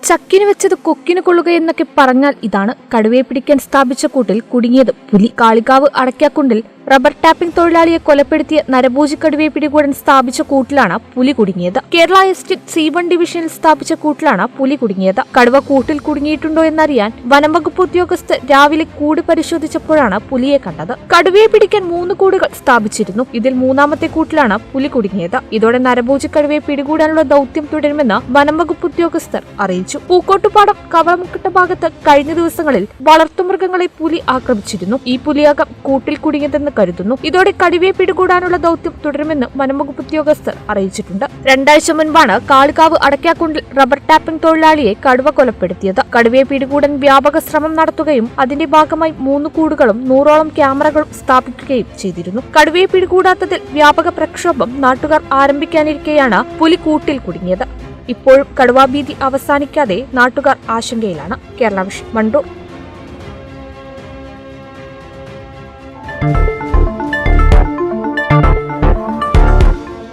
ചക്കിന് വെച്ചത് കൊക്കിന് കൊള്ളുകയെന്നൊക്കെ പറഞ്ഞാൽ ഇതാണ്. കടുവയെ പിടിക്കാൻ സ്ഥാപിച്ച കൂട്ടിൽ കുടുങ്ങിയത് പുലി. കാളികാവ് അടയ്ക്കാക്കുണ്ടിൽ റബ്ബർ ടാപ്പിംഗ് തൊഴിലാളിയെ കൊലപ്പെടുത്തിയ നരഭോജി കടുവയെ പിടികൂടാൻ സ്ഥാപിച്ച കൂട്ടിലാണ് പുലി കുടുങ്ങിയത്. കേരള എസ്റ്റേറ്റ് C1 ഡിവിഷനിൽ സ്ഥാപിച്ച കൂട്ടിലാണ് പുലി കുടുങ്ങിയത്. കടുവ കൂട്ടിൽ കുടുങ്ങിയിട്ടുണ്ടോ എന്നറിയാൻ വനംവകുപ്പ് ഉദ്യോഗസ്ഥർ രാവിലെ കൂട് പരിശോധിച്ചപ്പോഴാണ് പുലിയെ കണ്ടത്. കടുവയെ പിടിക്കാൻ 3 കൂടുകൾ സ്ഥാപിച്ചിരുന്നു. ഇതിൽ 3ാമത്തെ കൂട്ടിലാണ് പുലി കുടുങ്ങിയത്. ഇതോടെ നരഭോജി കടുവയെ പിടികൂടാനുള്ള ദൌത്യം തുടരുമെന്ന് വനംവകുപ്പ് ഉദ്യോഗസ്ഥർ അറിയിച്ചു. പൂക്കോട്ടുപാടം കവളമുക്കട്ട ഭാഗത്ത് കഴിഞ്ഞ ദിവസങ്ങളിൽ വളർത്തുമൃഗങ്ങളെ പുലി ആക്രമിച്ചിരുന്നു. ഈ പുലിയാകം കൂട്ടിൽ കുടുങ്ങിയതെന്ന് കരുതുന്നു. ഇതോടെ കടുവയെ പിടികൂടാനുള്ള ദൌത്യം തുടരുമെന്ന് വനംവകുപ്പ് ഉദ്യോഗസ്ഥർ അറിയിച്ചിട്ടുണ്ട്. 2 ആഴ്ച മുൻപാണ് കാളികാവ് അടയ്ക്കാക്കുണ്ടിൽ റബ്ബർ ടാപ്പിംഗ് തൊഴിലാളിയെ കടുവ കൊലപ്പെടുത്തിയത്. കടുവയെ പിടികൂടാൻ വ്യാപക ശ്രമം നടത്തുകയും അതിന്റെ ഭാഗമായി 3 കൂടുകളും 100ഓളം ക്യാമറകളും സ്ഥാപിക്കുകയും ചെയ്തിരുന്നു. കടുവയെ പിടികൂടാത്തതിൽ വ്യാപക പ്രക്ഷോഭം നാട്ടുകാർ ആരംഭിക്കാനിരിക്കെയാണ് പുലി കൂട്ടിൽ കുടുങ്ങിയത്. ഇപ്പോഴും കടുവാഭീതി അവസാനിക്കാതെ നാട്ടുകാർ ആശങ്കയിലാണ്. കേരള വിഷൻ, വണ്ടൂർ.